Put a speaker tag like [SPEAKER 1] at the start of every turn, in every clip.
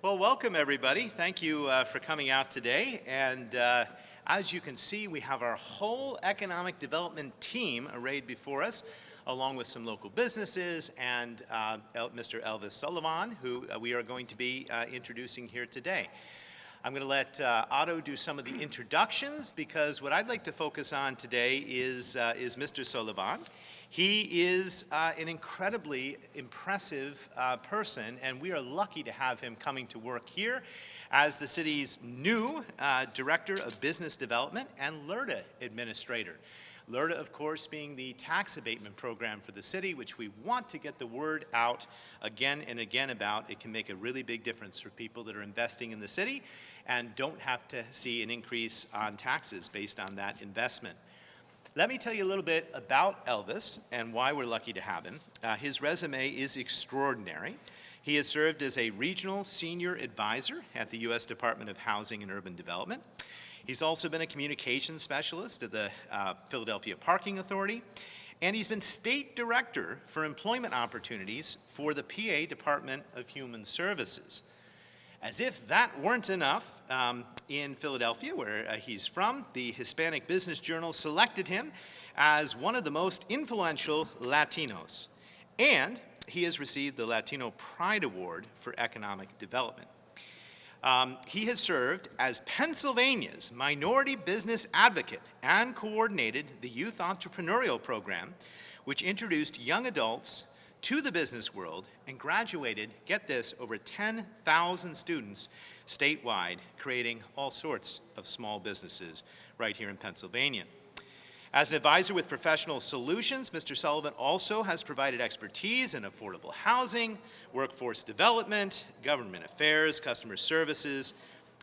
[SPEAKER 1] Well, welcome everybody. Thank you for coming out today. And as you can see, we have our whole economic development team arrayed before us, along with some local businesses and Mr. Elvis Solivan, who we are going to be introducing here today. I'm going to let Otto do some of the introductions because what I'd like to focus on today is Mr. Solivan. He is an incredibly impressive person, and we are lucky to have him coming to work here as the city's new Director of Business Development and LERTA Administrator. LERTA, of course, being the tax abatement program for the city, which we want to get the word out again and again about. It can make a really big difference for people that are investing in the city and don't have to see an increase on taxes based on that investment. Let me tell you a little bit about Elvis and why we're lucky to have him. His resume is extraordinary. He has served as a regional senior advisor at the U.S. Department of Housing and Urban Development. He's also been a communications specialist at the Philadelphia Parking Authority, and he's been state director for employment opportunities for the PA Department of Human Services. As if that weren't enough, in Philadelphia, where he's from, the Hispanic Business Journal selected him as one of the most influential Latinos. And he has received the Latino Pride Award for Economic Development. He has served as Pennsylvania's minority business advocate and coordinated the Youth Entrepreneurial Program, which introduced young adults to the business world and graduated, get this, over 10,000 students statewide, creating all sorts of small businesses right here in Pennsylvania. As an advisor with Professional Solutions, Mr. Solivan also has provided expertise in affordable housing, workforce development, government affairs, customer services,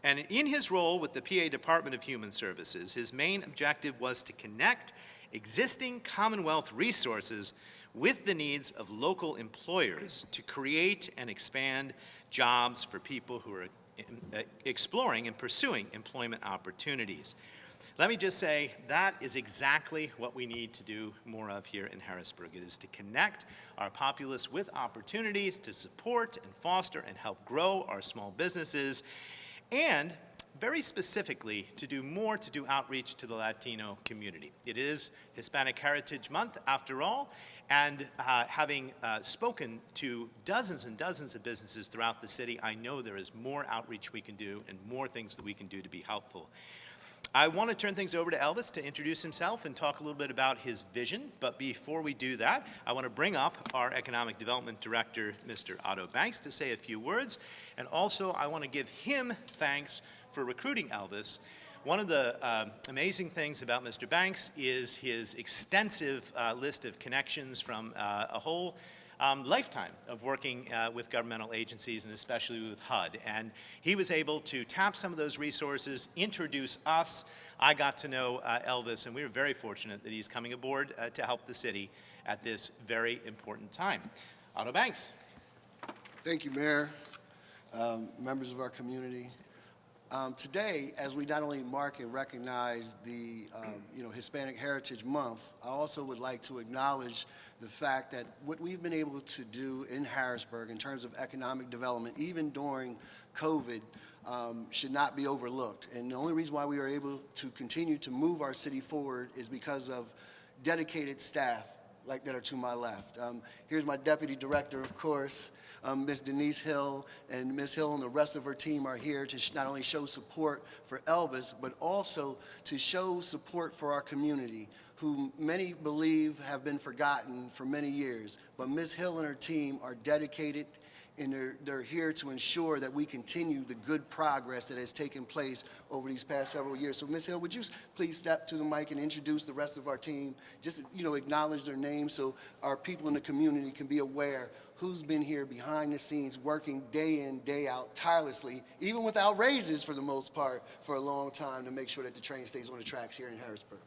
[SPEAKER 1] and in his role with the PA Department of Human Services, his main objective was to connect existing Commonwealth resources with the needs of local employers to create and expand jobs for people who are exploring and pursuing employment opportunities. Let me just say that is exactly what we need to do more of here in Harrisburg. It is to connect our populace with opportunities to support and foster and help grow our small businesses, and very specifically to do more to do outreach to the Latino community. It is Hispanic Heritage Month after all, and having spoken to dozens and dozens of businesses throughout the city, I know there is more outreach we can do and more things that we can do to be helpful. I want to turn things over to Elvis to introduce himself and talk a little bit about his vision, but before we do that, I want to bring up our Economic Development Director, Mr. Otto Banks, to say a few words, and also I want to give him thanks for recruiting Elvis. One of the amazing things about Mr. Banks is his extensive list of connections from a whole lifetime of working with governmental agencies and especially with HUD. And he was able to tap some of those resources, introduce us. I got to know Elvis, and we were very fortunate that he's coming aboard to help the city at this very important time. Otto Banks.
[SPEAKER 2] Thank you, Mayor, members of our community. Today, as we not only mark and recognize the Hispanic Heritage Month, I also would like to acknowledge the fact that what we've been able to do in Harrisburg in terms of economic development, even during COVID, should not be overlooked. And the only reason why we are able to continue to move our city forward is because of dedicated staff like that are to my left. Here's my deputy director, of course, Ms. Denise Hill, and Ms. Hill and the rest of her team are here to not only show support for Elvis, but also to show support for our community, who many believe have been forgotten for many years. But Ms. Hill and her team are dedicated, and they're here to ensure that we continue the good progress that has taken place over these past several years. So Ms. Hill, would you please step to the mic and introduce the rest of our team? Just, acknowledge their names so our people in the community can be aware who's been here behind the scenes working day in, day out, tirelessly, even without raises for the most part, for a long time to make sure that the train stays on the tracks here in Harrisburg.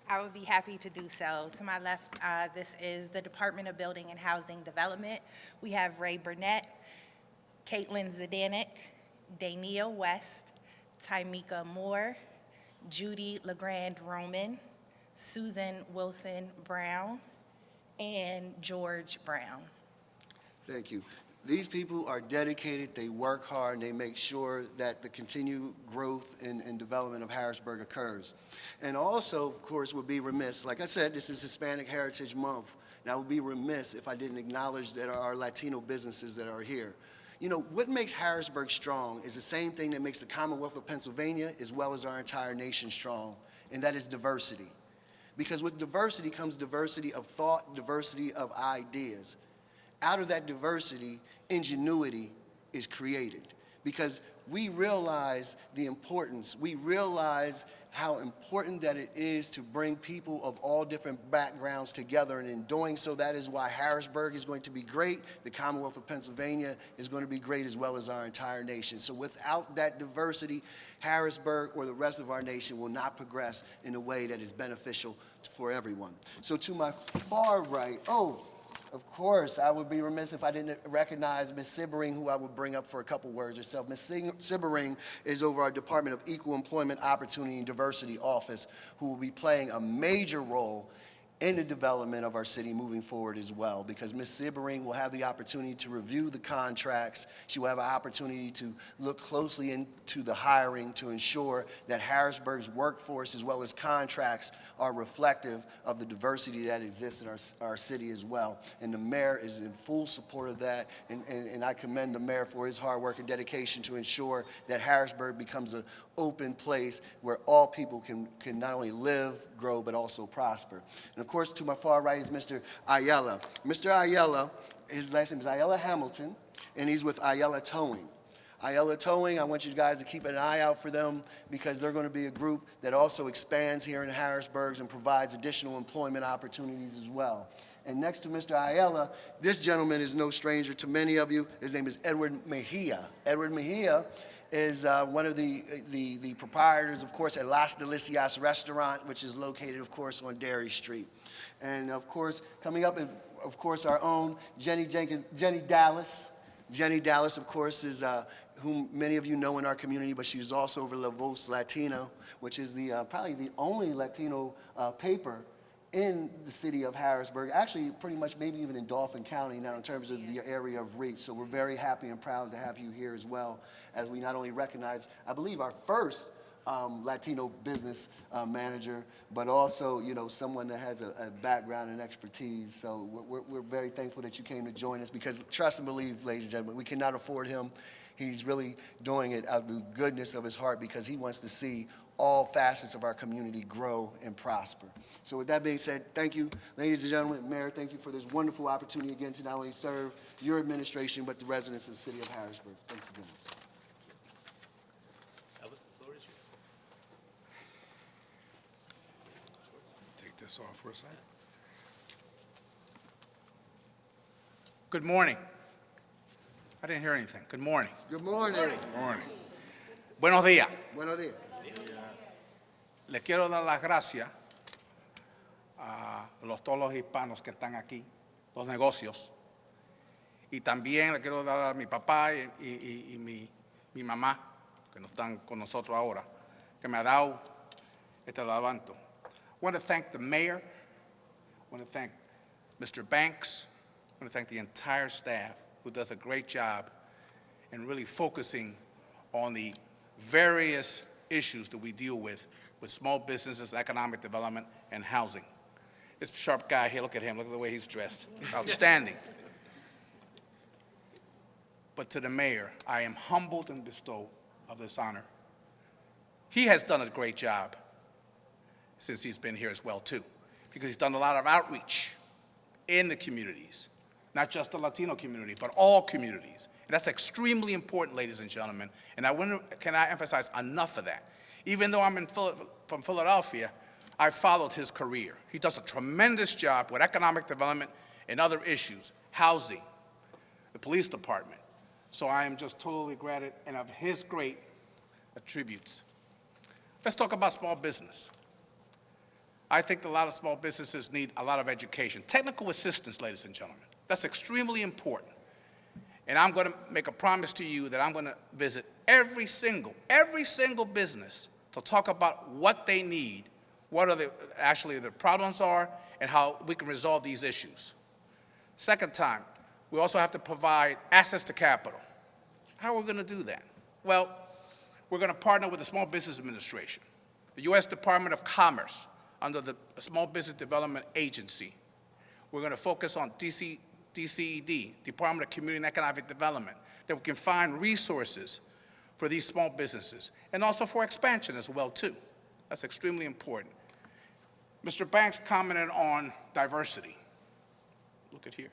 [SPEAKER 3] I would be happy to do so. To my left, this is the Department of Building and Housing Development. We have Ray Burnett, Caitlin Zdanek, Dania West, Tymeka Moore, Judy LeGrand Roman, Susan Wilson Brown, and George Brown.
[SPEAKER 2] Thank you. These people are dedicated, they work hard, and they make sure that the continued growth and development of Harrisburg occurs. And also, of course, would be remiss, like I said, this is Hispanic Heritage Month, and I would be remiss if I didn't acknowledge that our Latino businesses that are here. You know, what makes Harrisburg strong is the same thing that makes the Commonwealth of Pennsylvania as well as our entire nation strong, and that is diversity. Because with diversity comes diversity of thought, diversity of ideas. Out of that diversity, ingenuity is created. Because we realize the importance, we realize how important that it is to bring people of all different backgrounds together, and in doing so, that is why Harrisburg is going to be great, the Commonwealth of Pennsylvania is going to be great, as well as our entire nation. So without that diversity, Harrisburg or the rest of our nation will not progress in a way that is beneficial for everyone. So to my far right, of course, I would be remiss if I didn't recognize Ms. Sibbering, who I would bring up for a couple words herself. Ms. Sibbering is over our Department of Equal Employment Opportunity and Diversity Office, who will be playing a major role in the development of our city moving forward as well, because Ms. Sibbering will have the opportunity to review the contracts. She will have an opportunity to look closely into the hiring to ensure that Harrisburg's workforce as well as contracts are reflective of the diversity that exists in our city as well. And the mayor is in full support of that, and I commend the mayor for his hard work and dedication to ensure that Harrisburg becomes an open place where all people can not only live, grow, but also prosper. And of course, to my far right is Mr. Ayala. Mr. Ayala, his last name is Ayala Hamilton, and he's with Ayala Towing. Ayala Towing, I want you guys to keep an eye out for them because they're going to be a group that also expands here in Harrisburg and provides additional employment opportunities as well. And next to Mr. Ayala, this gentleman is no stranger to many of you. His name is Edward Mejia. Edward Mejia is one of the proprietors, of course, at Las Delicias restaurant, which is located, of course, on Dairy Street. And, of course, coming up is, of course, our own Jenny Dallas. Jenny Dallas, of course, is whom many of you know in our community, but she's also over La Voz Latino, which is probably the only Latino paper in the city of Harrisburg, actually pretty much maybe even in Dauphin County now in terms of the area of reach. So we're very happy and proud to have you here as well, as we not only recognize, I believe, our first Latino business manager, but also, you know, someone that has a background and expertise. So we're very thankful that you came to join us because trust and believe, ladies and gentlemen, we cannot afford him. He's really doing it out of the goodness of his heart because he wants to see all facets of our community grow and prosper. So with that being said, thank you, ladies and gentlemen. Mayor, thank you for this wonderful opportunity again to not only serve your administration, but the residents of the city of Harrisburg. Thanks again.
[SPEAKER 1] Elvis, the floor is yours.
[SPEAKER 4] Take this off for a second. Good morning. I didn't hear anything. Good morning.
[SPEAKER 2] Good morning.
[SPEAKER 4] Good morning. Buenos días.
[SPEAKER 2] Buenos días.
[SPEAKER 4] Le quiero dar las gracias a todos los hispanos que están aquí, los negocios. Y también le quiero dar a mi papá y mi mamá, que no están con nosotros ahora, que me ha dado este levanto. I want to thank the mayor. I want to thank Mr. Banks. I want to thank the entire staff who does a great job in really focusing on the various issues that we deal with small businesses, economic development, and housing. This sharp guy here, look at him, look at the way he's dressed. Outstanding. But to the mayor, I am humbled and bestowed of this honor. He has done a great job since he's been here as well, too, because he's done a lot of outreach in the communities, not just the Latino community, but all communities. And that's extremely important, ladies and gentlemen, and I cannot emphasize enough of that. Even though I'm from Philadelphia, I followed his career. He does a tremendous job with economic development and other issues, housing, the police department. So I am just totally grateful and of his great attributes. Let's talk about small business. I think a lot of small businesses need a lot of education. Technical assistance, ladies and gentlemen. That's extremely important. And I'm going to make a promise to you that I'm going to visit every single business to talk about what they need, what are the problems are, and how we can resolve these issues. Second time, We also have to provide access to capital. How are we going to do that? Well, we're going to partner with the Small Business Administration, the U.S. Department of Commerce, under the Small Business Development Agency. We're going to focus on DCED, Department of Community and Economic Development, that we can find resources for these small businesses, and also for expansion as well, too. That's extremely important. Mr. Banks commented on diversity. Look at here.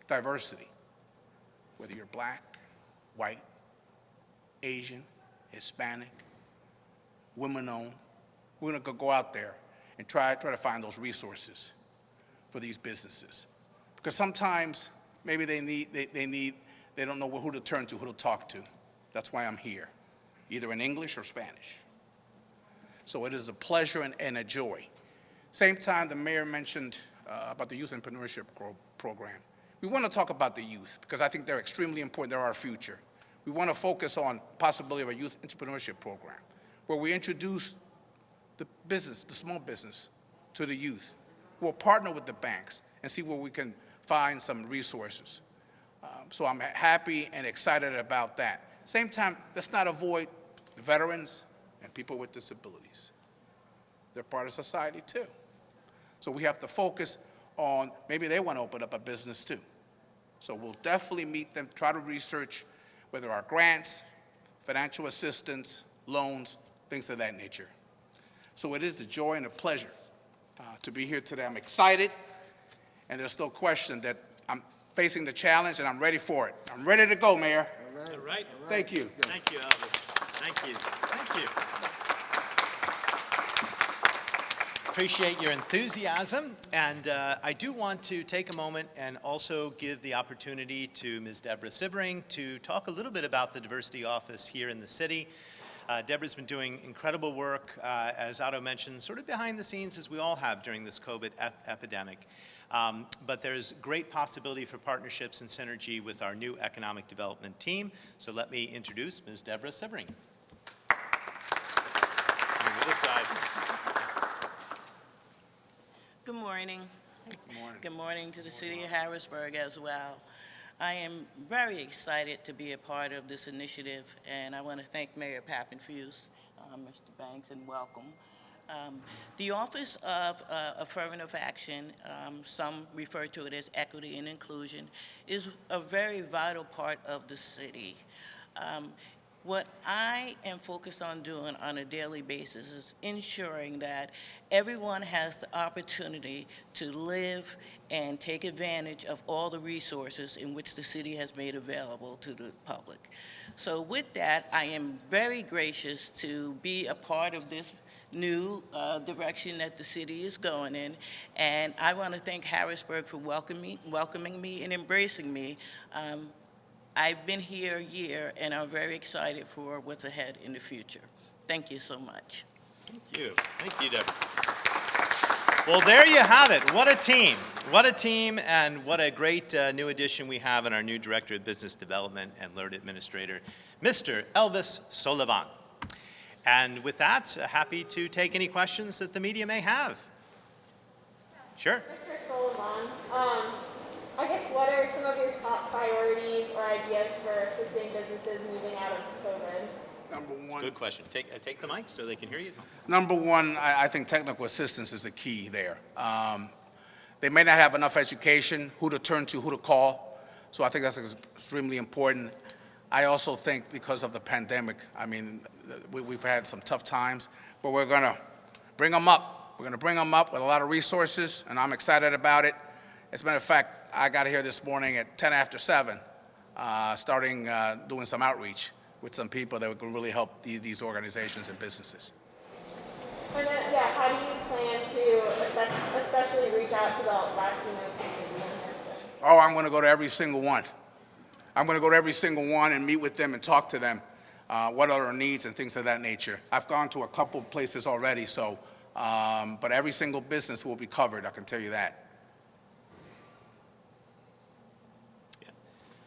[SPEAKER 4] Diversity. Whether you're black, white, Asian, Hispanic, women-owned, we're going to go out there and try to find those resources for these businesses. Because sometimes maybe they don't know who to turn to, who to talk to. That's why I'm here, either in English or Spanish. So it is a pleasure and a joy. Same time, the mayor mentioned about the Youth Entrepreneurship Program. We want to talk about the youth because I think they're extremely important. They're our future. We want to focus on the possibility of a Youth Entrepreneurship Program where we introduce the business, the small business, to the youth. We'll partner with the banks and see where we can find some resources. So I'm happy and excited about that. Same time, let's not avoid the veterans and people with disabilities. They're part of society too. So we have to focus on maybe they want to open up a business too. So we'll definitely meet them, try to research whether there are grants, financial assistance, loans, things of that nature. So it is a joy and a pleasure to be here today. I'm excited, and there's no question that I'm facing the challenge and I'm ready for it. I'm ready to go, Mayor.
[SPEAKER 1] All right.
[SPEAKER 4] Thank you.
[SPEAKER 1] Thank you, Elvis. Thank you. Thank you. Appreciate your enthusiasm, and I do want to take a moment and also give the opportunity to Ms. Deborah Sibering to talk a little bit about the diversity office here in the city. Deborah's been doing incredible work, as Otto mentioned, sort of behind the scenes as we all have during this COVID epidemic. But there's great possibility for partnerships and synergy with our new economic development team. So let me introduce Ms. Deborah Sibering. This side.
[SPEAKER 5] Good morning.
[SPEAKER 4] Good morning.
[SPEAKER 5] Good morning to the city of Harrisburg as well. I am very excited to be a part of this initiative, and I want to thank Mayor Pappenfuse, Mr. Banks, and welcome. The Office of Affirmative Action, some refer to it as equity and inclusion, is a very vital part of the city. What I am focused on doing on a daily basis is ensuring that everyone has the opportunity to live and take advantage of all the resources in which the city has made available to the public. So with that, I am very gracious to be a part of this new direction that the city is going in, and I want to thank Harrisburg for welcoming me and embracing me. I've been here a year, and I'm very excited for what's ahead in the future. Thank you so much.
[SPEAKER 1] Thank you. Thank you, Deborah. Well, there you have it. What a team. What a team, and what a great new addition we have in our new Director of Business Development and LERTA Administrator, Mr. Elvis Solivan. And with that, happy to take any questions that the media may have. Sure.
[SPEAKER 6] Mr. Solivan, I guess what are some of your top priorities or ideas for assisting businesses moving out of COVID?
[SPEAKER 4] Number one.
[SPEAKER 1] Good question. Take the mic so they can hear you.
[SPEAKER 4] Number one, I think technical assistance is a key there. They may not have enough education, who to turn to, who to call. So I think that's extremely important. I also think because of the pandemic, I mean, we've had some tough times, but we're going to bring them up. We're going to bring them up with a lot of resources, and I'm excited about it. As a matter of fact, I got here this morning at 10 after 7, starting doing some outreach with some people that can really help these organizations and businesses.
[SPEAKER 6] And then, yeah, how do you plan to especially reach out to the Latino community?
[SPEAKER 4] Oh, I'm going to go to every single one. I'm going to go to every single one and meet with them and talk to them, what are their needs and things of that nature. I've gone to a couple places already, so, but every single business will be covered, I can tell you that.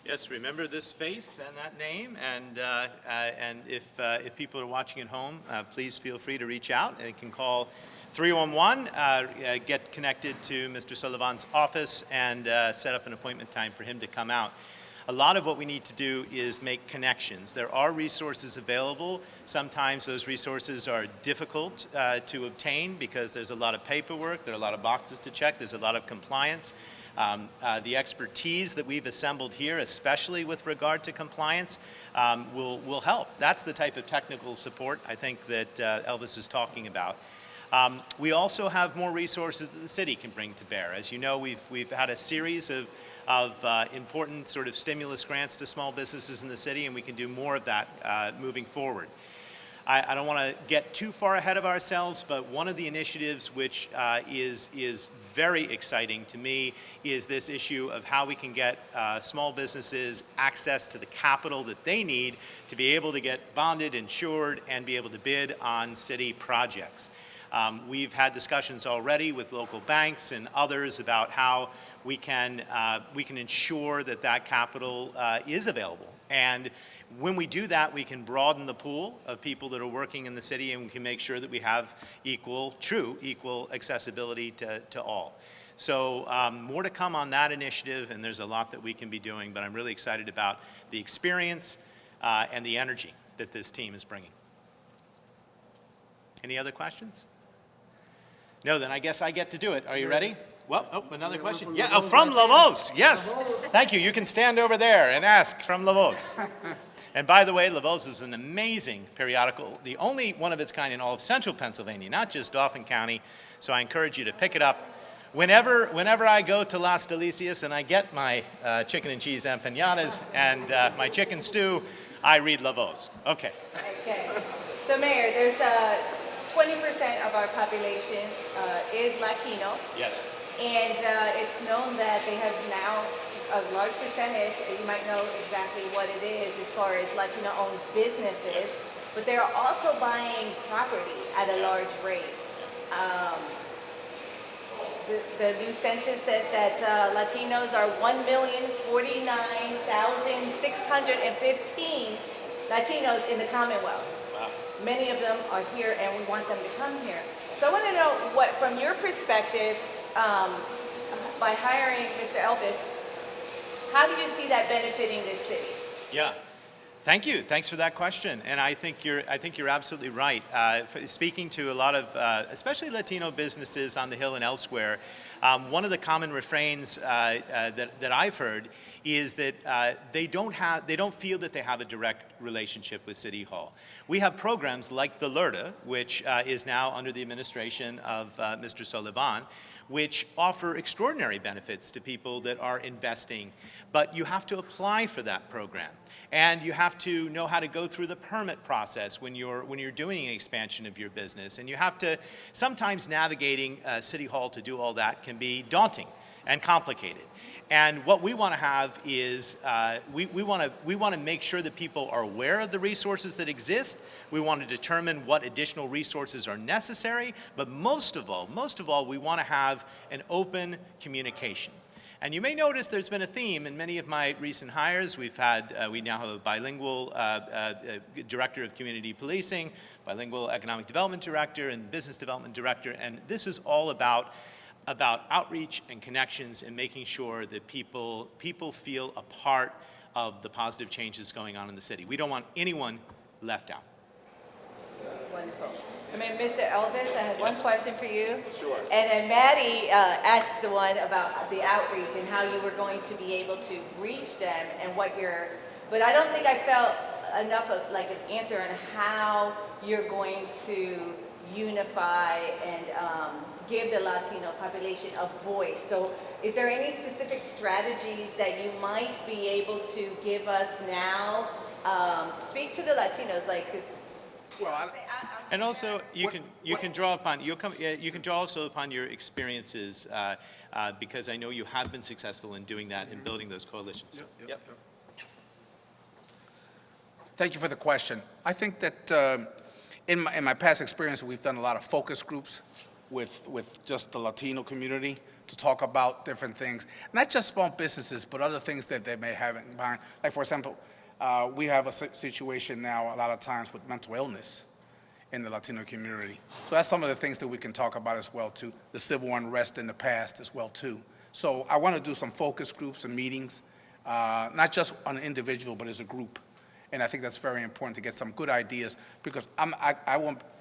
[SPEAKER 1] Yes, remember this face and that name, and if people are watching at home, please feel free to reach out and you can call 311, get connected to Mr. Solivan's office and set up an appointment time for him to come out. A lot of what we need to do is make connections. There are resources available. Sometimes those resources are difficult to obtain because there's a lot of paperwork, there are a lot of boxes to check, there's a lot of compliance. The expertise that we've assembled here, especially with regard to compliance, will help. That's the type of technical support I think that Elvis is talking about. We also have more resources that the city can bring to bear. As you know, we've had a series of important sort of stimulus grants to small businesses in the city, and we can do more of that moving forward. I don't want to get too far ahead of ourselves, but one of the initiatives which is very exciting to me is this issue of how we can get small businesses access to the capital that they need to be able to get bonded, insured, and be able to bid on city projects. We've had discussions already with local banks and others about how we can ensure that that capital is available. And when we do that, we can broaden the pool of people that are working in the city, and we can make sure that we have true equal accessibility to all. So more to come on that initiative, and there's a lot that we can be doing, but I'm really excited about the experience and the energy that this team is bringing. Any other questions? No, then I guess I get to do it. Are you ready? Well, another question. Yeah, from Lavos, yes. Thank you. You can stand over there and ask from Lavos. And by the way, Lavos is an amazing periodical, the only one of its kind in all of central Pennsylvania, not just Dauphin County. So I encourage you to pick it up. Whenever I go to Las Delicias and I get my chicken and cheese empanadas and my chicken stew, I read Lavos. Okay.
[SPEAKER 7] Okay. So Mayor, there's 20% of our population is Latino.
[SPEAKER 1] Yes.
[SPEAKER 7] And it's known that they have now a large percentage, you might know exactly what it is as far as Latino-owned businesses, but they're also buying property at a large rate. The new census says that Latinos are 1,049,615 Latinos in the Commonwealth.
[SPEAKER 1] Wow.
[SPEAKER 7] Many of them are here, and we want them to come here. So I want to know what, from your perspective, by hiring Mr. Elvis, how do you see that benefiting this city?
[SPEAKER 1] Yeah. Thank you. Thanks for that question. And I think you're absolutely right. Speaking to a lot of, especially Latino businesses on the Hill and elsewhere, one of the common refrains that I've heard is that they don't feel that they have a direct relationship with City Hall. We have programs like the LERTA, which is now under the administration of Mr. Solivan, which offer extraordinary benefits to people that are investing, but you have to apply for that program. And you have to know how to go through the permit process when you're doing an expansion of your business. And you have to, sometimes navigating City Hall to do all that can be daunting and complicated. And what we want to have is, we want to make sure that people are aware of the resources that exist. We want to determine what additional resources are necessary. But most of all, we want to have an open communication. And you may notice there's been a theme in many of my recent hires. We now have a bilingual director of community policing, bilingual economic development director, and business development director. And this is all about outreach and connections and making sure that people feel a part of the positive changes going on in the city. We don't want anyone left out.
[SPEAKER 7] Wonderful. I mean, Mr. Elvis, I have one question for you. Sure. And then Maddie asked the one about the outreach and how you were going to be able to reach them and what but I don't think I felt enough of like an answer on how you're going to unify and give the Latino population a voice. So is there any specific strategies that you might be able to give us now? Speak to the Latinos, like, 'cause,
[SPEAKER 1] and also, you can draw also upon your experiences because I know you have been successful in doing that and building those coalitions. Yep.
[SPEAKER 4] Thank you for the question. I think that in my past experience, we've done a lot of focus groups with just the Latino community to talk about different things, not just small businesses, but other things that they may have in mind. Like, for example, we have a situation now a lot of times with mental illness. in the Latino community. So that's some of the things that we can talk about as well too, the civil unrest in the past as well too. So I want to do some focus groups and meetings, not just on an individual, but as a group. And I think that's very important to get some good ideas, because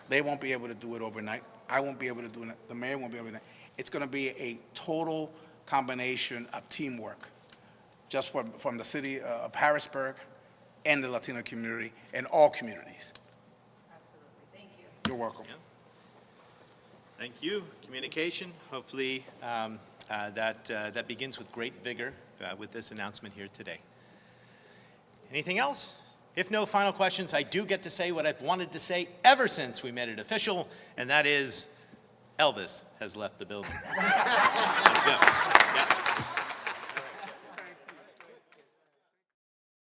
[SPEAKER 4] they won't be able to do it overnight. I won't be able to do it. The mayor won't be able to do it. It's going to be a total combination of teamwork, just from the city of Harrisburg and the Latino community and all communities.
[SPEAKER 7] Absolutely, thank you.
[SPEAKER 4] You're welcome.
[SPEAKER 1] Yeah. Thank you. Communication, hopefully that begins with great vigor with this announcement here today. Anything else? If no final questions, I do get to say what I've wanted to say ever since we made it official, and that is Elvis has left the building. Let's go.